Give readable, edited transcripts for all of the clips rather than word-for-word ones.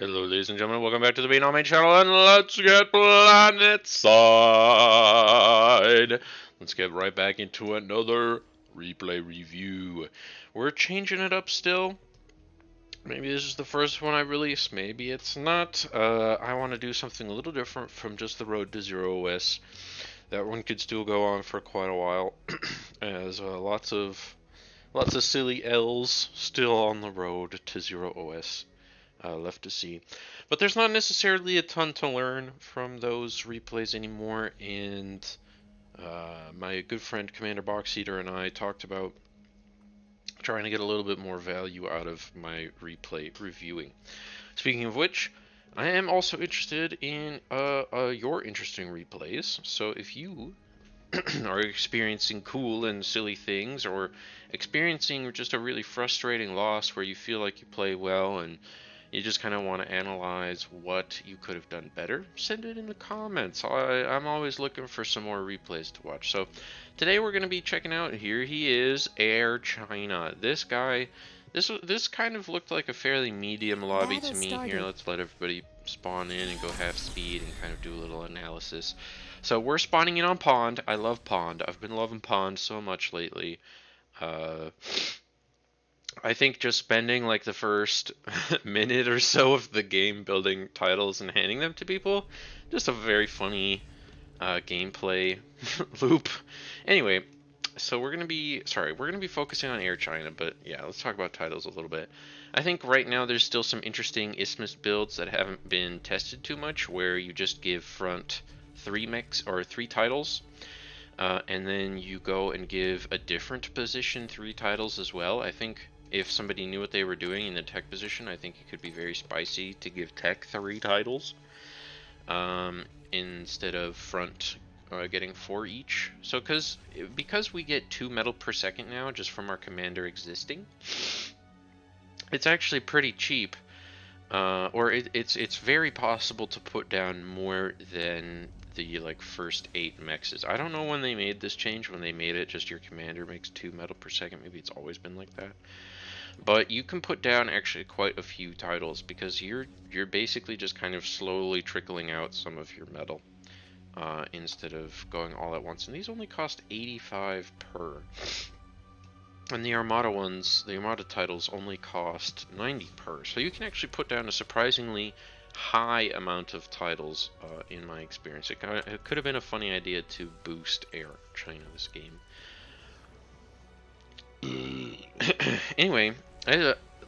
Hello, ladies and gentlemen. Welcome back to the Bean On Main channel, and let's get planet side. Let's get right back into another replay review. We're changing it up still. Maybe this is the first one I release. Maybe it's not. I want to do something a little different from just the road to Zero OS. That one could still go on for quite a while, as lots of silly L's still on the road to Zero OS. Left to see. But there's not necessarily a ton to learn from those replays anymore, and my good friend Commander Box Eater and I talked about trying to get a little bit more value out of my replay reviewing. Speaking of which, I am also interested in your interesting replays, so if you are experiencing cool and silly things, or experiencing just a really frustrating loss where you feel like you play well and you just kind of want to analyze what you could have done better, send it in the comments. I'm always looking for some more replays to watch. So today we're going to be checking out, here he is, Air China. This guy, this kind of looked like a fairly medium lobby to me. Here, let's let everybody spawn in and go half speed and kind of do a little analysis. So we're spawning in on Pond. I love Pond. I've been loving Pond so much lately. I think just spending like the first minute or so of the game building titles and handing them to people, just a very funny gameplay loop. Anyway, so we're gonna be focusing on Air China, but yeah, let's talk about titles a little bit. I think right now there's still some interesting Isthmus builds that haven't been tested too much, where you just give front 3 titles. And then you go and give a different position 3 titles as well. I think if somebody knew what they were doing in the tech position, I think it could be very spicy to give tech 3 titles instead of front getting 4 each. So because we get 2 metal per second now just from our commander existing, it's actually pretty cheap. Or it's very possible to put down more than the first 8 mexes. I don't know when they made this change, when they made it just your commander makes 2 metal per second. Maybe it's always been like that. But you can put down actually quite a few titles, because you're basically just kind of slowly trickling out some of your metal instead of going all at once. And these only cost 85 per. And the Armada titles only cost 90 per. So you can actually put down a surprisingly high amount of titles in my experience. It could have been a funny idea to boost Air China this game. Anyway,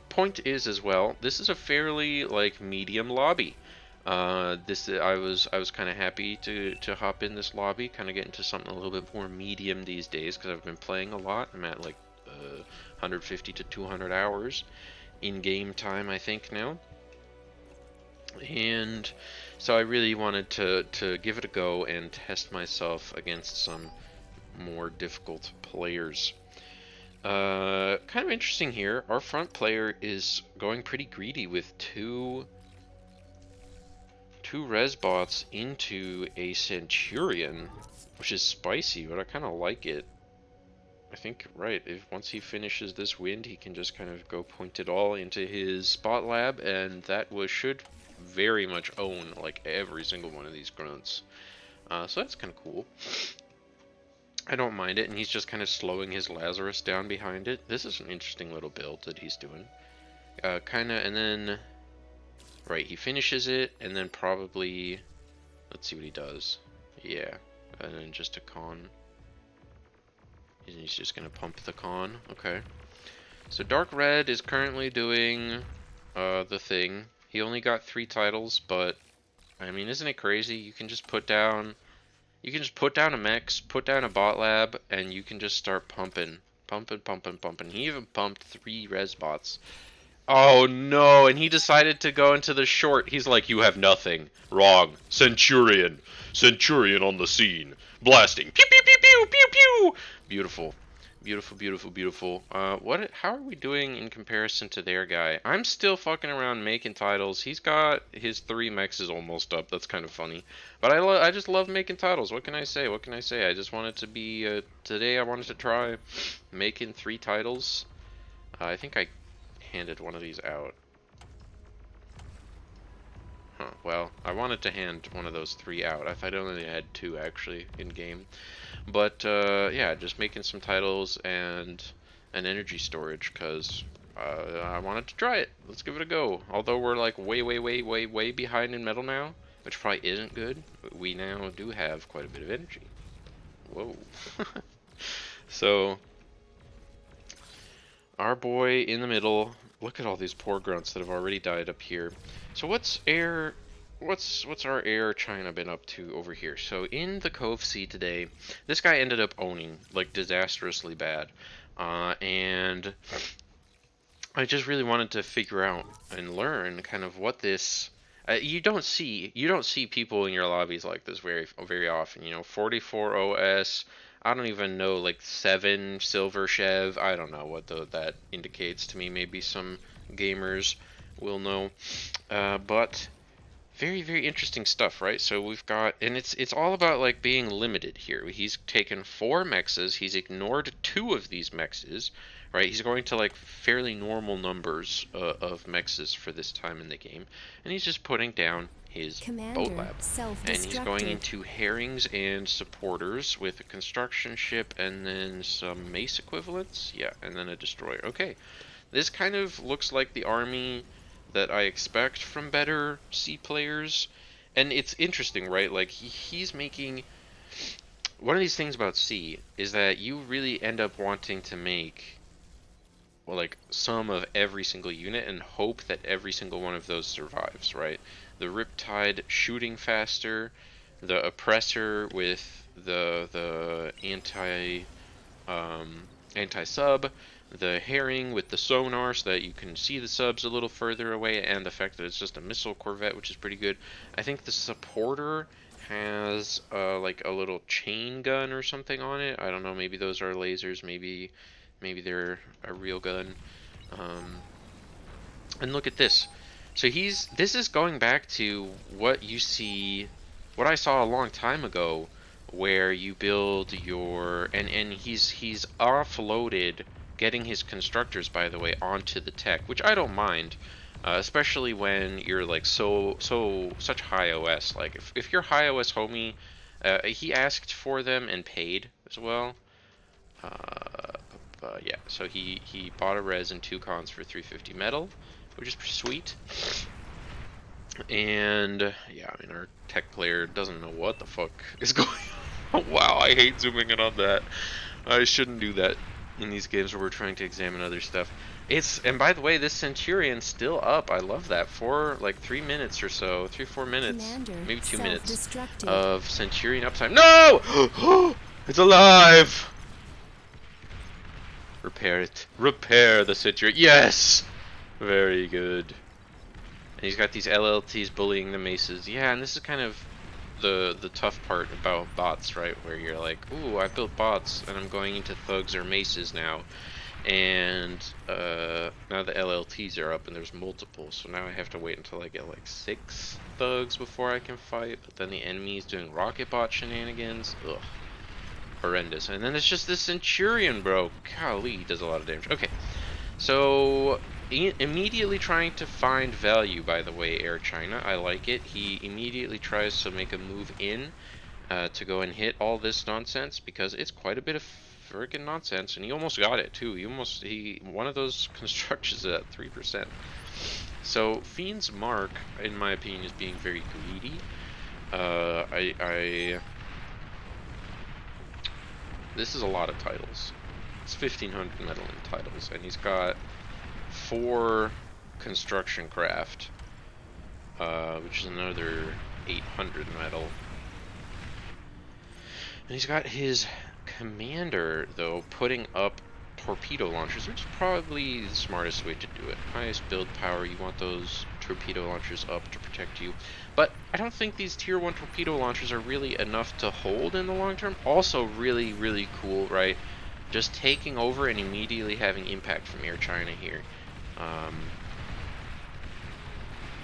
point is as well, this is a fairly medium lobby. I was kind of happy to hop in this lobby, kind of get into something a little bit more medium these days, because I've been playing a lot. I'm at 150 to 200 hours in game time, I think, now. And so I really wanted to give it a go and test myself against some more difficult players. Kind of interesting here, our front player is going pretty greedy with two res bots into a Centurion, which is spicy, but I kind of like it. I think, right, once he finishes this wind, he can just kind of go point it all into his spot lab, and that should very much own every single one of these grunts. So that's kind of cool. I don't mind it, and he's just kind of slowing his Lazarus down behind it. This is an interesting little build that he's doing. And then, right, he finishes it, and then probably, let's see what he does. Yeah, and then just a con. He's just going to pump the con. Okay. So Dark Red is currently doing the thing. He only got 3 titles, but I mean, isn't it crazy? You can just put down a mex, put down a bot lab, and you can just start pumping. Pumping. He even pumped 3 res bots. Oh no, and he decided to go into the short. He's like, you have nothing. Wrong. Centurion on the scene. Blasting. Pew pew pew pew pew pew. Beautiful. How are we doing in comparison to their guy? I'm still fucking around making titles. He's got his 3 mexes almost up. That's kind of funny. But I just love making titles. What can I say? I just wanted to be, today I wanted to try making 3 titles. I think I handed one of these out. well, I wanted to hand one of those 3 out. I thought I only had 2 actually in game. But yeah, just making some titles and an energy storage because I wanted to try it. Let's give it a go. Although we're like way behind in metal now, which probably isn't good, but we now do have quite a bit of energy. Whoa. So, our boy in the middle. Look at all these poor grunts that have already died up here. So what's our Air China been up to over here? So in the Cove Sea today, this guy ended up owning like disastrously bad, and I just really wanted to figure out and learn kind of what this. You don't see people in your lobbies like this very often. You know, 44 OS. I don't even know, like 7 Silver Chev. I don't know what that indicates to me. Maybe some gamers will know. But very interesting stuff, right? So we've got, and it's all about like being limited here. He's taken 4 mexes, he's ignored 2 of these mexes, right? He's going to like fairly normal numbers of mexes for this time in the game, and he's just putting down his boat lab. And he's going into herrings and supporters with a construction ship and then some mace equivalents, yeah, and then a destroyer. Okay, this kind of looks like the army that I expect from better C players. And it's interesting, right? Like, he's making... One of these things about C is that you really end up wanting to make, well, like, some of every single unit and hope that every single one of those survives, right? The Riptide shooting faster, the Oppressor with the anti-sub, the herring with the sonar so that you can see the subs a little further away, and the fact that it's just a missile corvette, which is pretty good. I think the supporter has like a little chain gun or something on it. I don't know, maybe those are lasers, maybe they're a real gun. And look at this. So this is going back to what what I saw a long time ago, where you build your, and he's offloaded getting his constructors, by the way, onto the tech, which I don't mind, especially when you're like such high OS. Like if you're high OS homie, he asked for them and paid as well. Yeah, so he bought a res and 2 cons for 350 metal, which is pretty sweet. And yeah, I mean, our tech player doesn't know what the fuck is going on. Wow, I hate zooming in on that. I shouldn't do that in these games where we're trying to examine other stuff. And by the way, this Centurion's still up. I love that. For like 3 minutes or so, 3-4 minutes, maybe 2 minutes of Centurion uptime. No! It's alive! Repair it. Repair the Centurion. Yes! Very good. And he's got these LLTs bullying the maces. Yeah, and this is kind of the tough part about bots, right? Where you're like, ooh, I built bots and I'm going into thugs or maces now. And now the LLTs are up and there's multiple. So now I have to wait until I get like 6 thugs before I can fight. But then the enemy's doing rocket bot shenanigans. Ugh. Horrendous. And then it's just this Centurion, bro. Golly, he does a lot of damage. Okay. So immediately trying to find value, by the way, Air China. I like it. He immediately tries to make a move in to go and hit all this nonsense, because it's quite a bit of friggin' nonsense, and he almost got it too. One of those constructions at 3%. So Fiend's Mark, in my opinion, is being very greedy. This is a lot of titles. It's 1,500 metal in titles, and he's got 4 construction craft, which is another 800 metal. And he's got his commander, though, putting up torpedo launchers, which is probably the smartest way to do it. Highest build power, you want those torpedo launchers up to protect you. But I don't think these tier 1 torpedo launchers are really enough to hold in the long term. Also really cool, right? Just taking over and immediately having impact from Air China here.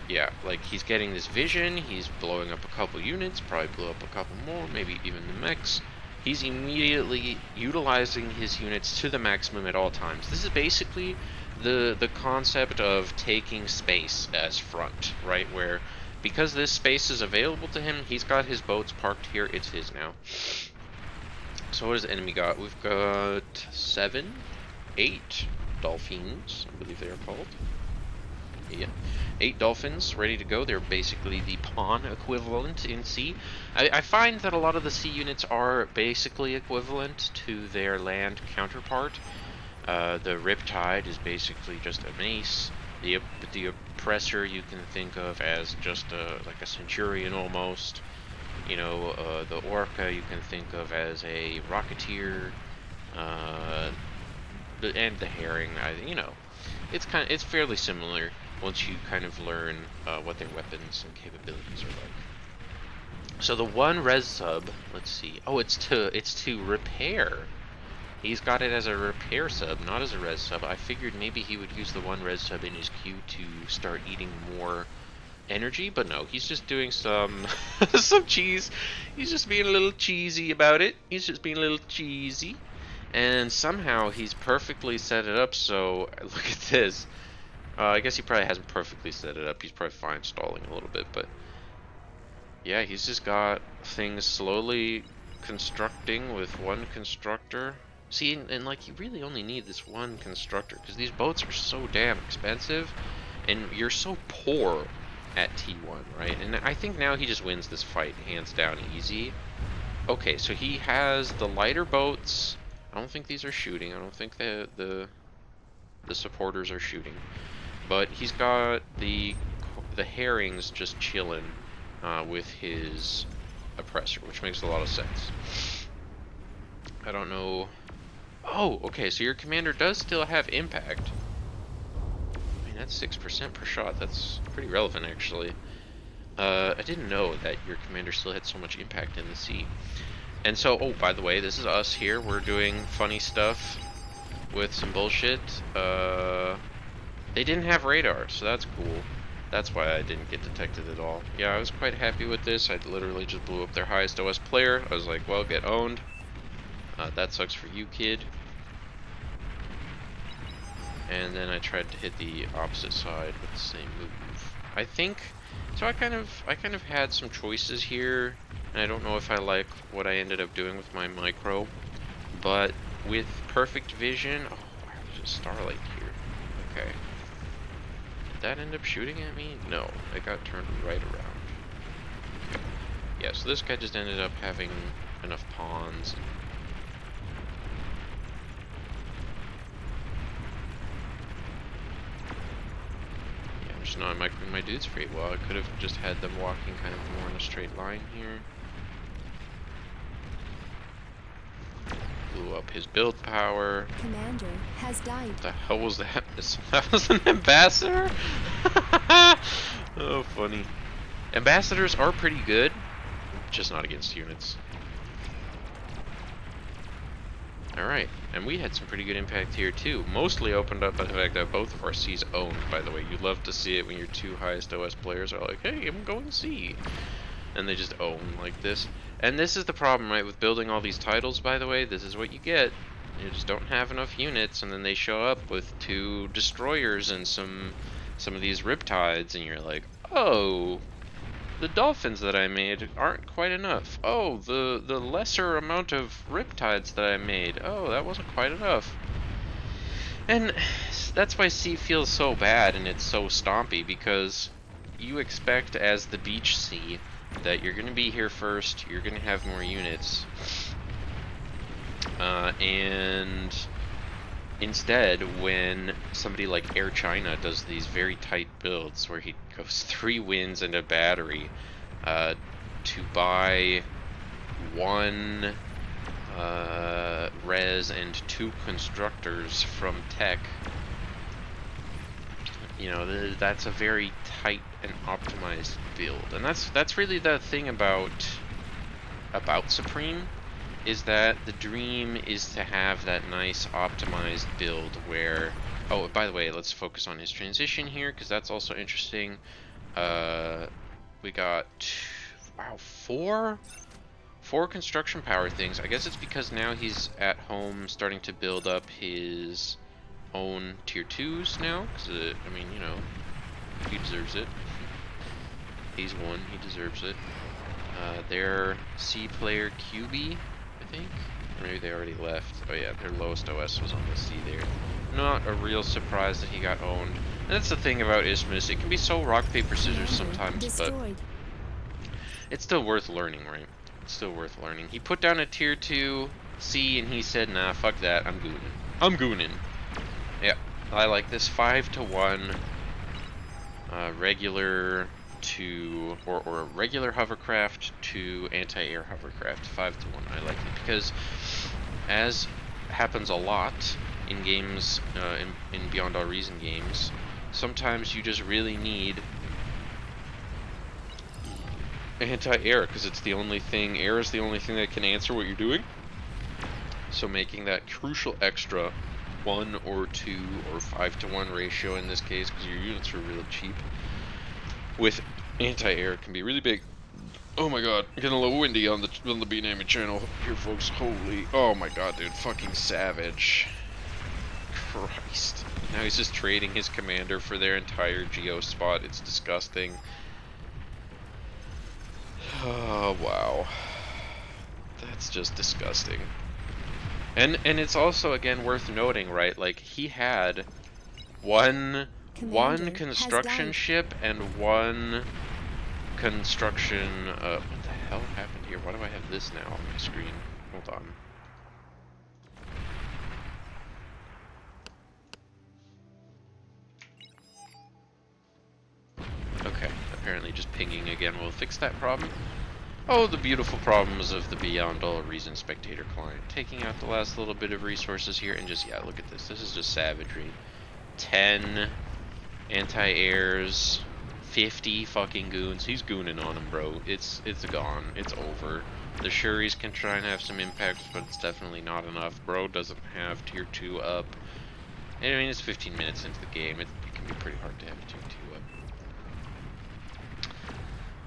Yeah, like he's getting this vision, he's blowing up a couple units, probably blow up a couple more, maybe even the mechs. He's immediately utilizing his units to the maximum at all times. This is basically the concept of taking space as front, right? Where because this space is available to him, he's got his boats parked here. It's his now. So what does the enemy got? We've got 7, 8 dolphins, I believe they are called. Yeah, 8 dolphins ready to go. They're basically the pawn equivalent in sea. I find that a lot of the sea units are basically equivalent to their land counterpart. The Riptide is basically just a mace. The Oppressor you can think of as just like a centurion almost. You know, the Orca you can think of as a rocketeer. And the Herring, you know, it's fairly similar once you kind of learn what their weapons and capabilities are like. So the one res sub, let's see. Oh, it's to repair. He's got it as a repair sub, not as a res sub. I figured maybe he would use the one res sub in his queue to start eating more energy, but no, he's just doing some some cheese. He's just being a little cheesy about it. He's just being a little cheesy. And somehow he's perfectly set it up so, look at this. I guess he probably hasn't perfectly set it up. He's probably fine stalling a little bit, but yeah, he's just got things slowly constructing with one constructor. See, and like, you really only need this one constructor because these boats are so damn expensive and you're so poor at T1, right? And I think now he just wins this fight hands down easy. Okay, so he has the lighter boats. I don't think these are shooting. I don't think the supporters are shooting. But he's got the herrings just chilling with his oppressor, which makes a lot of sense. I don't know. Oh, okay, so your commander does still have impact. I mean, that's 6% per shot. That's pretty relevant, actually. I didn't know that your commander still had so much impact in the sea. And so, oh, by the way, this is us here. We're doing funny stuff with some bullshit. They didn't have radar, so that's cool. That's why I didn't get detected at all. Yeah, I was quite happy with this. I literally just blew up their highest OS player. I was like, well, get owned. That sucks for you, kid. And then I tried to hit the opposite side with the same move. I think so. I kind of had some choices here, and I don't know if I like what I ended up doing with my micro, but with perfect vision. Oh, there's a starlight here. Okay. Did that end up shooting at me? No, it got turned right around. Okay. Yeah, so this guy just ended up having enough pawns. I'm just not microing my dudes very well. I could have just had them walking kind of more in a straight line here. Blew up his build power. Commander has died. What the hell was that? That was an ambassador? Oh, funny. Ambassadors are pretty good, just not against units. Alright, and we had some pretty good impact here too. Mostly opened up by the fact that both of our C's owned, by the way. You love to see it when your two highest OS players are like, hey, I'm going C. And they just own like this. And this is the problem, right, with building all these titles, by the way. This is what you get. You just don't have enough units, and then they show up with 2 destroyers and some of these riptides, and you're like, oh, the dolphins that I made aren't quite enough. Oh, the lesser amount of riptides that I made. Oh, that wasn't quite enough. And that's why C feels so bad and it's so stompy, because you expect as the beach C that you're going to be here first, you're going to have more units. And instead, when somebody like Air China does these very tight builds where he goes 3 winds and a battery to buy 1 res and 2 constructors from tech, you know, that's a very tight and optimized build. And that's really the thing about Supreme, is that the dream is to have that nice optimized build where, oh, by the way, let's focus on his transition here, because that's also interesting. We got, wow, 4 construction power things. I guess it's because now he's at home starting to build up his own tier 2s now, because, I mean, you know, he deserves it. He's won. He deserves it. Their C player QB, I think. Or maybe they already left. Oh yeah, their lowest OS was on the C there. Not a real surprise that he got owned. And that's the thing about Isthmus. It can be so rock, paper, scissors sometimes, Destroyed. but it's still worth learning, right? It's still worth learning. He put down a tier 2 C and he said, nah, fuck that, I'm Goonin. I'm Goonin. Yeah, I like this 5-to-1 regular to or regular hovercraft to anti-air hovercraft 5-to-1. I like it because, as happens a lot in games, in Beyond All Reason games, sometimes you just really need anti-air because it's the only thing. Air is the only thing that can answer what you're doing. So making that crucial extra 1 or 2 or 5-to-1 ratio in this case, because your units are really cheap, with anti-air can be really big. Oh my god, getting a little windy on the BNAMI channel here, folks. Holy, oh my god, dude, fucking savage. Christ. Now he's just trading his commander for their entire geo spot. It's disgusting. Oh wow, that's just disgusting. And it's also again worth noting, right? Like he had one construction ship and one construction. What the hell happened here? Why do I have this now on my screen? Hold on. Okay, apparently just pinging again will fix that problem. Oh, the beautiful problems of the Beyond All Reason Spectator client. Taking out the last little bit of resources here and just, yeah, look at this. This is just savagery. 10 anti-airs, 50 fucking goons. He's gooning on him, bro. It's gone. It's over. The Shuris can try and have some impact, but it's definitely not enough. Bro doesn't have tier 2 up. And I mean, it's 15 minutes into the game. It can be pretty hard to have tier 2 up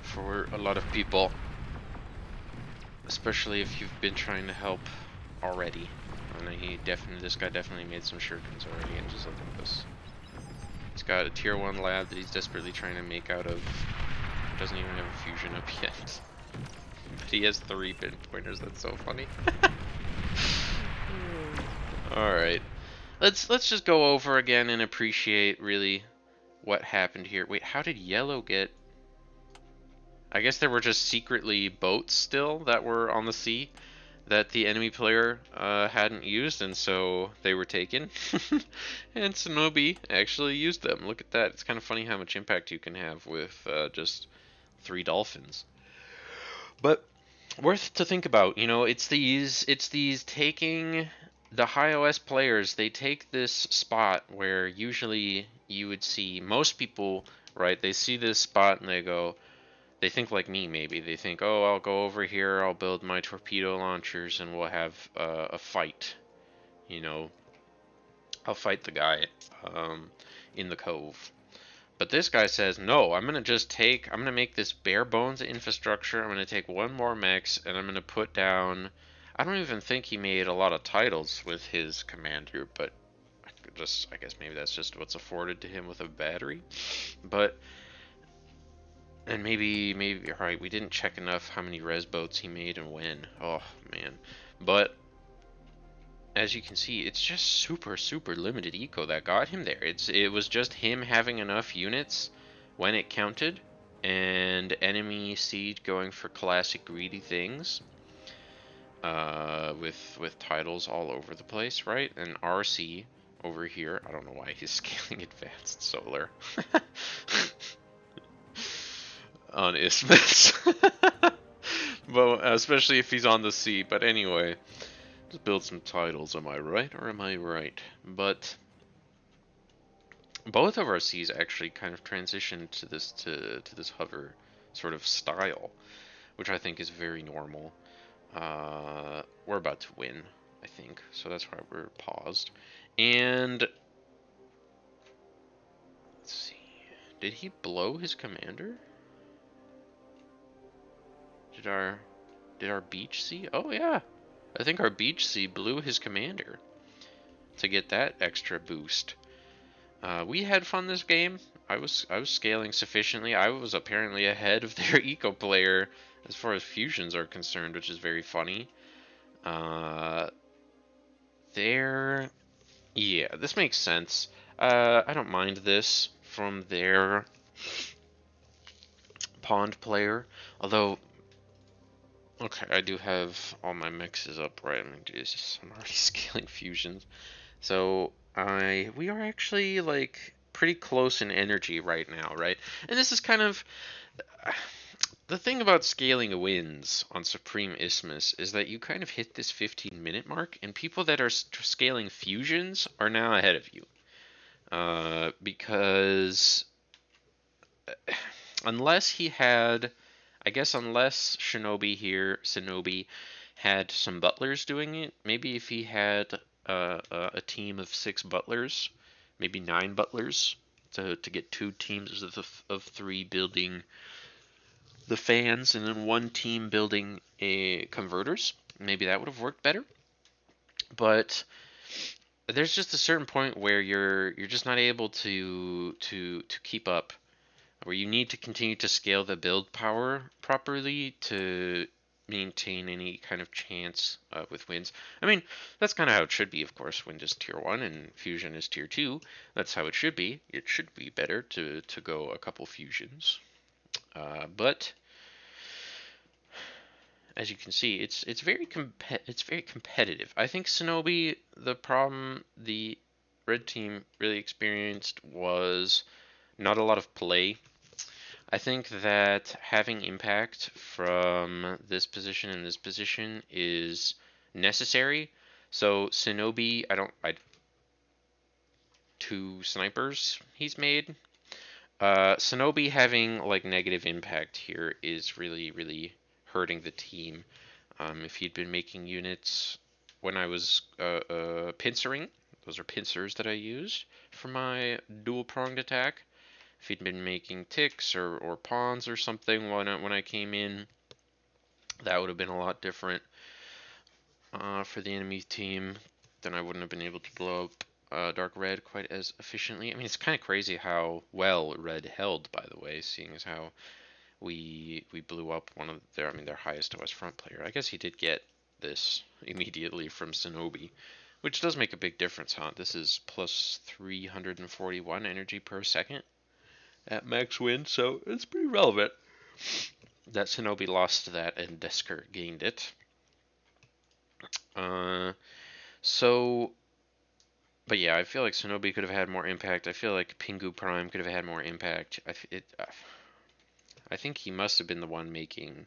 for a lot of people. Especially if you've been trying to help already. And this guy definitely made some shurikens already, and just look at this. He's got a tier 1 lab that he's desperately trying to make out of. Doesn't even have a fusion up yet. But he has 3 pinpointers, that's so funny. Alright. Let's just go over again and appreciate really what happened here. Wait, how did yellow get... I guess there were just secretly boats still that were on the sea that the enemy player hadn't used, and so they were taken. And Shinobi actually used them. Look at that. It's kind of funny how much impact you can have with just 3 dolphins. But worth to think about. You know, it's these taking the high OS players. They take this spot where usually you would see most people, right? They see this spot and they go. They think like me, maybe. They think, oh, I'll go over here, I'll build my torpedo launchers, and we'll have a fight. You know, I'll fight the guy in the cove. But this guy says, no, I'm going to make this bare bones infrastructure. I'm going to take 1 more mechs, and I'm going to put down... I don't even think he made a lot of titles with his commander, but I guess maybe that's just what's afforded to him with a battery. But... And maybe, alright, we didn't check enough how many res boats he made and when. Oh, man. But, as you can see, it's just super, super limited eco that got him there. It was just him having enough units when it counted, and enemy siege going for classic greedy things. With titles all over the place, right? And RC over here, I don't know why he's scaling advanced solar. On Isthmus. Well, especially if he's on the sea. But anyway, just build some titles. Am I right or am I right? But both of our seas actually kind of transitioned to this hover sort of style, which I think is very normal. We're about to win, I think, so that's why we're paused. And let's see, did he blow his commander? Did our beach sea? Oh yeah, I think our beach sea blew his commander to get that extra boost. We had fun this game. I was scaling sufficiently. I was apparently ahead of their eco player as far as fusions are concerned, which is very funny. Uh, there, yeah, this makes sense. I don't mind this from their pond player, although, okay, I do have all my mixes up, right? I mean, Jesus, I'm already scaling fusions. So we are actually like pretty close in energy right now, right? And this is kind of the thing about scaling wins on Supreme Isthmus is that you kind of hit this 15-minute mark, and people that are scaling fusions are now ahead of you. Because unless he had, I guess, unless Shinobi had some butlers doing it, maybe if he had a team of 6 butlers, maybe 9 butlers, to get 2 teams of 3 building the fans, and then 1 team building a converters. Maybe that would have worked better. But there's just a certain point where you're just not able to keep up, where you need to continue to scale the build power properly to maintain any kind of chance with wins. I mean, that's kind of how it should be, of course. Wind is tier 1 and fusion is tier 2. That's how it should be. It should be better to go a couple fusions. But as you can see, it's very competitive. I think Shinobi, the problem the red team really experienced was not a lot of play. I think that having impact from this position and this position is necessary. So Shinobi, I 2 snipers he's made. Shinobi having like negative impact here is really hurting the team. If he'd been making units when I was pincering, those are pincers that I used for my dual pronged attack. If he'd been making ticks or pawns or something when I came in, that would have been a lot different for the enemy team. Then I wouldn't have been able to blow up Dark Red quite as efficiently. I mean, it's kind of crazy how well Red held, by the way, seeing as how we blew up one of their highest OS front player. I guess he did get this immediately from Shinobi, which does make a big difference, huh? This is plus 341 energy per second at max win, so it's pretty relevant that Shinobi lost that and Desker gained it. So, but yeah, I feel like Shinobi could have had more impact. I feel like Pingu Prime could have had more impact. I think he must have been the one making.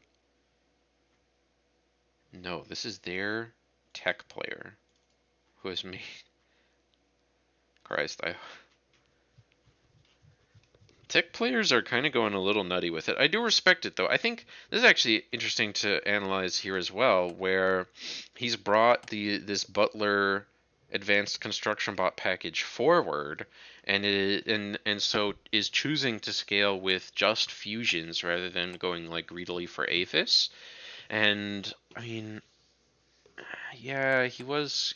No, this is their tech player who has made. Christ, tech players are kind of going a little nutty with it. I do respect it though. I think this is actually interesting to analyze here as well, where he's brought this Butler advanced construction bot package forward, and so is choosing to scale with just fusions rather than going like greedily for Aphis. And I mean, yeah, he was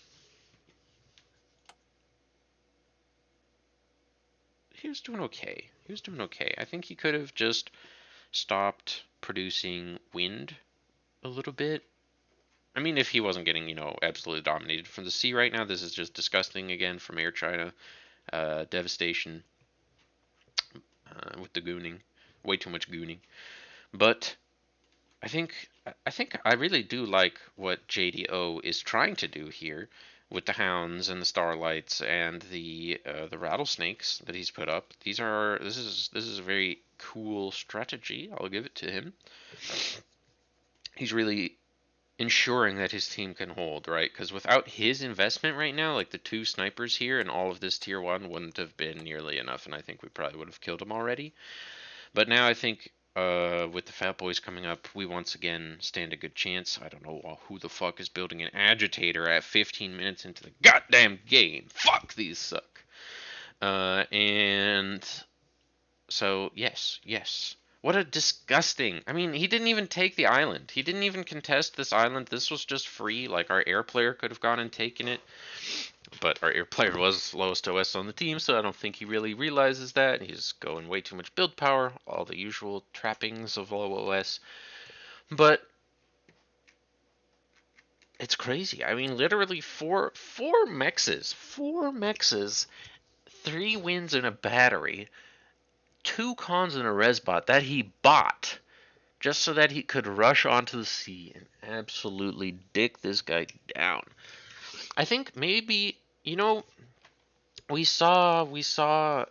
doing okay. He was doing okay. I think he could have just stopped producing wind a little bit. I mean, if he wasn't getting, absolutely dominated from the sea right now, this is just disgusting again from Air China. Devastation with the gooning. Way too much gooning. But I think I really do like what JDO is trying to do here with the hounds and the starlights and the rattlesnakes that he's put up. This is a very cool strategy. I'll give it to him. He's really ensuring that his team can hold, right? Because without his investment right now, like the 2 snipers here and all of this tier 1 wouldn't have been nearly enough, and I think we probably would have killed him already. But now I think with the Fat Boys coming up, we once again stand a good chance. I don't know who the fuck is building an agitator at 15 minutes into the goddamn game. Fuck, these suck. And so, yes. What a disgusting. I mean, he didn't even take the island. He didn't even contest this island. This was just free. Like, our air player could have gone and taken it. But our air player was lowest OS on the team, so I don't think he really realizes that. He's going way too much build power, all the usual trappings of low OS. But it's crazy. I mean, literally four mexes, 3 wins in a battery, 2 cons in a resbot that he bought just so that he could rush onto the sea and absolutely dick this guy down. I think maybe, we saw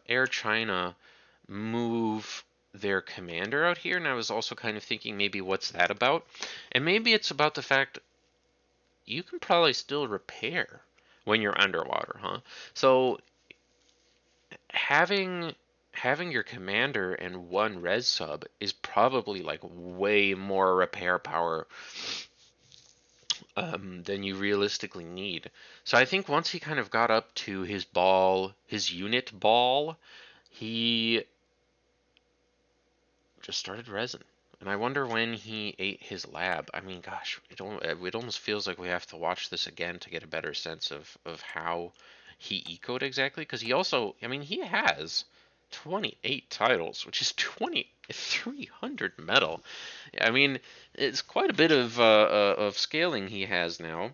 Air China move their commander out here, and I was also kind of thinking maybe what's that about? And maybe it's about the fact you can probably still repair when you're underwater, huh? So having having your commander and one res sub is probably like way more repair power than you realistically need. So I think once he kind of got up to his unit ball, he just started resin. And I wonder when he ate his lab. I mean, gosh, it almost feels like we have to watch this again to get a better sense of how he ecoed exactly. Because he also, I mean, he has 28 titles, which is 2,300 metal. I mean, it's quite a bit of scaling he has now.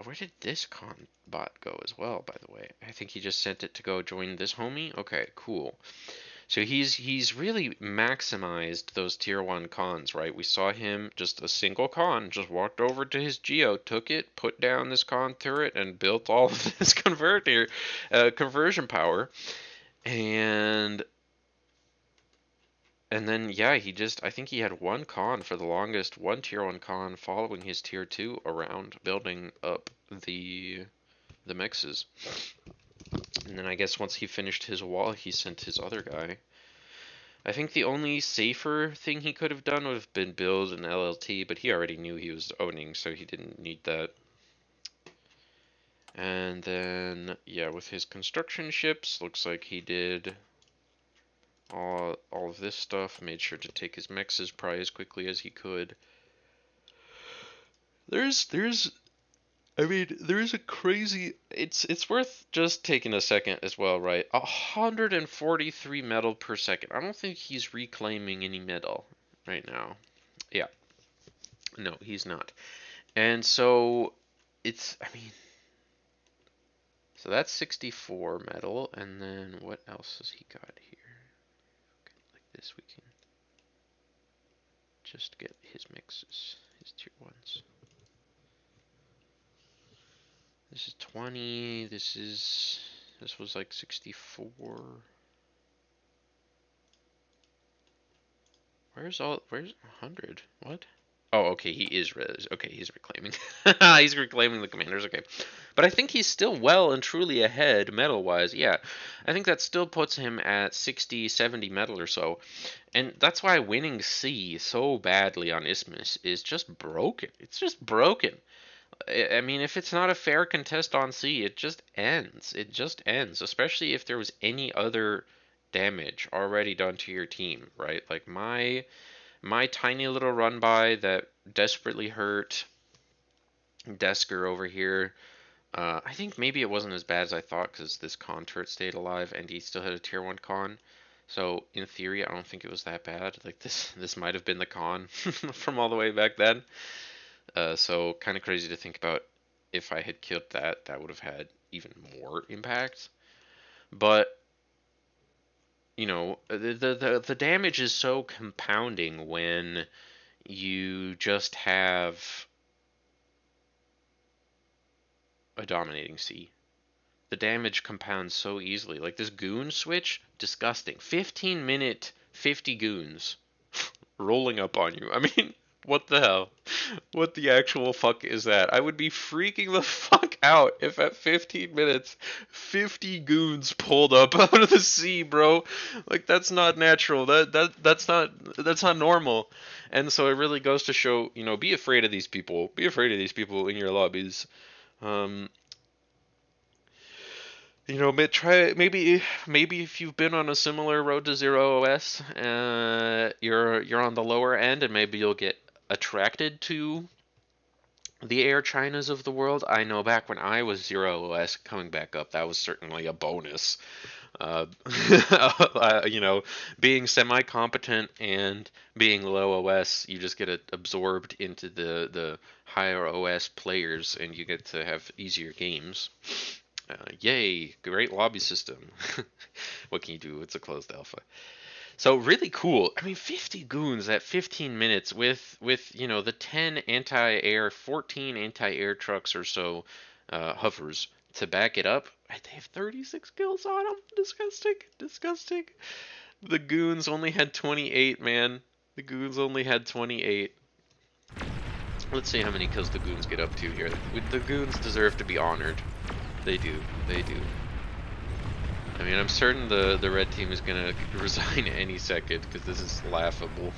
Where did this con bot go as well, by the way? I think he just sent it to go join this homie. Okay, cool. So he's really maximized those tier 1 cons, right? We saw him just a single con, just walked over to his geo, took it, put down this con turret, and built all of this conversion power. And then yeah, I think he had one con for the longest, one tier 1 con following his tier 2 around building up the mexes. And then I guess once he finished his wall, he sent his other guy. I think the only safer thing he could have done would have been build an LLT, but he already knew he was owning, so he didn't need that. And then, yeah, with his construction ships, looks like he did all of this stuff, made sure to take his mexes probably as quickly as he could. I mean, there is a crazy. It's worth just taking a second as well, right? 143 metal per second. I don't think he's reclaiming any metal right now. Yeah, no, he's not. And so I mean, so that's 64 metal, and then what else has he got here? Okay, like this, we can just get his mixes, his tier 1s. This is 20. This was like 64. Where's 100? What? Oh, okay, he's reclaiming. He's reclaiming the commanders, okay. But I think he's still well and truly ahead metal-wise. Yeah. I think that still puts him at 60, 70 metal or so. And that's why winning C so badly on Isthmus is just broken. It's just broken. I mean, if it's not a fair contest on C, it just ends. It just ends, especially if there was any other damage already done to your team, right? Like my tiny little run by that desperately hurt Desker over here. I think maybe it wasn't as bad as I thought because this con turret stayed alive and he still had a tier 1 con. So in theory, I don't think it was that bad. Like this might have been the con from all the way back then. So kind of crazy to think about if I had killed that would have had even more impact. But the damage is so compounding when you just have a dominating C. The damage compounds so easily. Like this goon switch, disgusting. 15-minute, 50 goons rolling up on you. I mean, what the hell? What the actual fuck is that? I would be freaking the fuck out if at 15 minutes 50 goons pulled up out of the sea, bro. Like that's not natural. That's not normal. And so it really goes to show, be afraid of these people. Be afraid of these people in your lobbies. Um, maybe if you've been on a similar road to zero OS, you're on the lower end, and maybe you'll get attracted to the Air Chinas of the world. I know back when I was 0 OS coming back up, that was certainly a bonus. Uh, you know, being semi-competent and being low OS, you just get absorbed into the higher OS players, and you get to have easier games. Yay! Great lobby system. What can you do? It's a closed alpha. So really cool. I mean, 50 goons at 15 minutes with you know the 10 anti-air, 14 anti-air trucks or so, hovers to back it up. They have 36 kills on them. Disgusting, disgusting. The goons only had 28, man. The goons only had 28. Let's see how many kills the goons get up to here. The goons deserve to be honored. They do. They do. I mean, I'm certain the red team is gonna resign any second because this is laughable.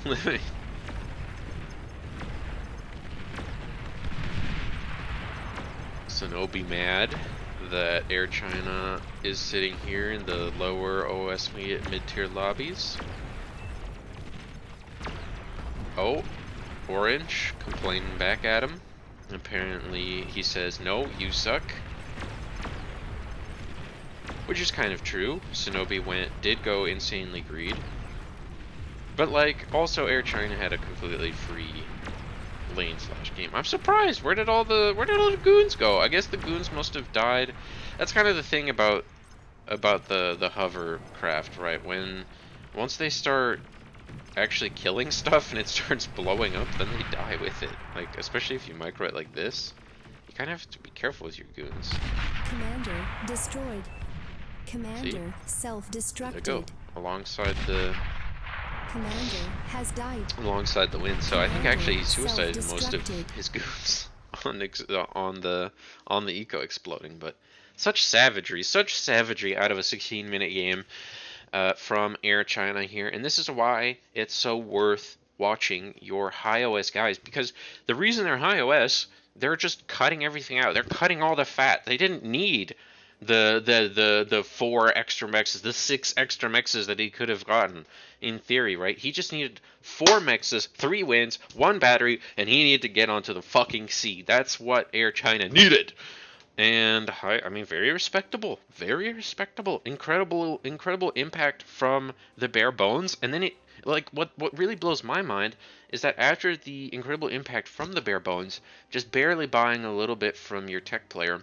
So no be mad that Air China is sitting here in the lower OS mid-tier lobbies. Oh, Orange complaining back at him. Apparently he says, no, you suck. Which is kind of true. Shinobi did go insanely greed. But like, also Air China had a completely free lane / game. I'm surprised. Where did all the goons go? I guess the goons must have died. That's kind of the thing about the hovercraft, right? Once they start actually killing stuff and it starts blowing up, then they die with it. Like, especially if you micro it like this, you kind of have to be careful with your goons. Commander destroyed. Commander self-destructed. There you go. Alongside the win. So I think actually he suicided most of his goons on the eco exploding. But such savagery out of a 16-minute game from Air China here, and this is why it's so worth watching your high OS guys, because the reason they're high OS, they're just cutting everything out. They're cutting all the fat. They didn't need the 4 extra mexes, the 6 extra mexes that he could have gotten in theory, right? He just needed 4 mexes, 3 wins, 1 battery, and he needed to get onto the fucking sea. That's what Air China needed. And I mean, very respectable, incredible impact from the bare bones. And then what really blows my mind is that after the incredible impact from the bare bones, just barely buying a little bit from your tech player,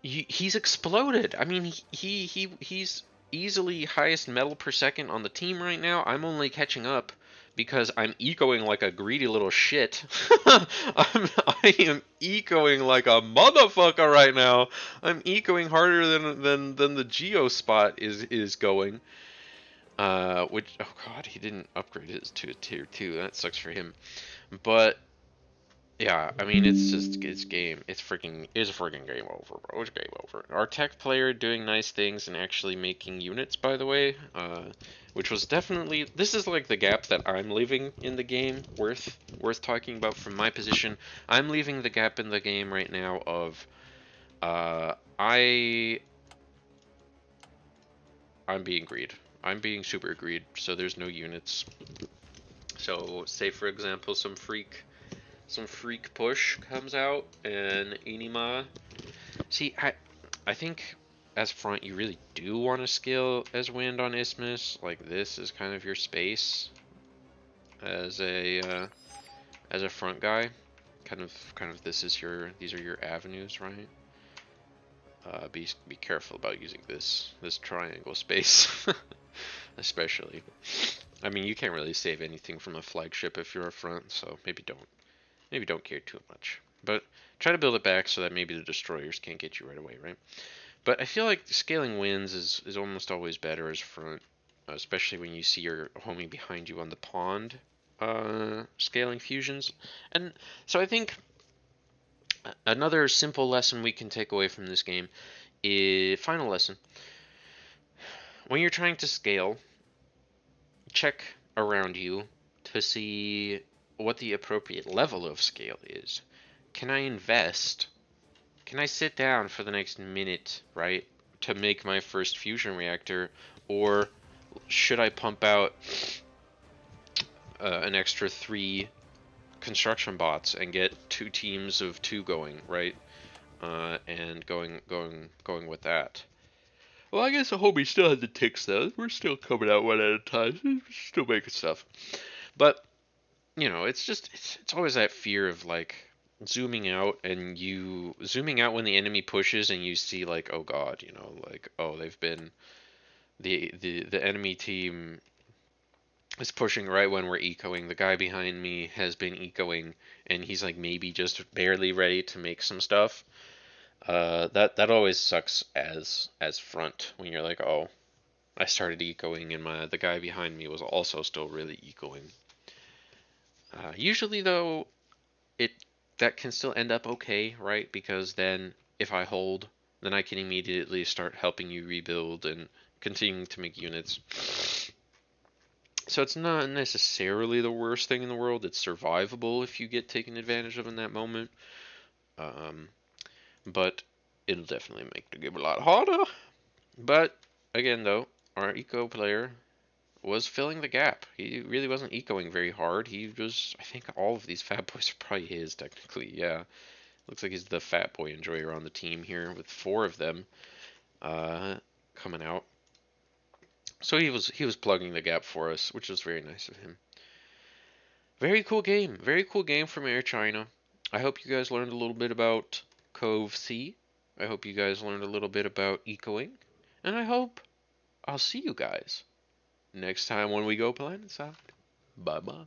he's exploded. I mean, he's easily highest metal per second on the team right now. I'm only catching up because I'm ecoing like a greedy little shit. I am ecoing like a motherfucker right now. I'm ecoing harder than the Geo spot is going. Which, oh god, he didn't upgrade his to a tier 2. That sucks for him. But yeah, I mean, it's a freaking game over, bro. It's game over. Our tech player doing nice things and actually making units, by the way, which was definitely, this is like the gap that I'm leaving in the game, worth talking about from my position. I'm leaving the gap in the game right now of, I'm being greed. I'm being super greed, so there's no units. So, say for example, some freak push comes out and Inima. See, I think as front you really do want to scale as wind on Isthmus. Like, this is kind of your space as a front guy. Kind of these are your avenues, right? Be careful about using this triangle space, especially. I mean, you can't really save anything from a flagship if you're a front, so maybe don't care too much. But try to build it back so that maybe the destroyers can't get you right away, right? But I feel like scaling wins is almost always better as front, especially when you see your homie behind you on the pond scaling fusions. And so I think another simple lesson we can take away from this game is, final lesson, when you're trying to scale, check around you to see what the appropriate level of scale is. Can I invest? Can I sit down for the next minute, right, to make my first fusion reactor? Or should I pump out an extra 3 construction bots and get 2 teams of 2 going, right? And going with that. Well, I guess the homie still has the ticks though. We're still coming out one at a time. Still making stuff. But it's always that fear of like zooming out and you zooming out when the enemy pushes and you see like, oh god, like, oh, they've been the enemy team is pushing right when we're ecoing. The guy behind me has been ecoing and he's like maybe just barely ready to make some stuff. That always sucks as front when you're like, oh, I started ecoing and the guy behind me was also still really ecoing. Usually though, it that can still end up okay, right? Because then if I hold, then I can immediately start helping you rebuild and continuing to make units. So it's not necessarily the worst thing in the world. It's survivable if you get taken advantage of in that moment. Um, but it'll definitely make the game a lot harder. But again, though, our eco player was filling the gap. He really wasn't ecoing very hard. He was, I think all of these fat boys are probably his technically. Yeah, looks like he's the fat boy enjoyer on the team here with 4 of them coming out. So he was plugging the gap for us, which was very nice of him. Very cool game. Very cool game from Air China. I hope you guys learned a little bit about Cove C. I hope you guys learned a little bit about ecoing. And I hope I'll see you guys next time when we go planet side. Bye bye.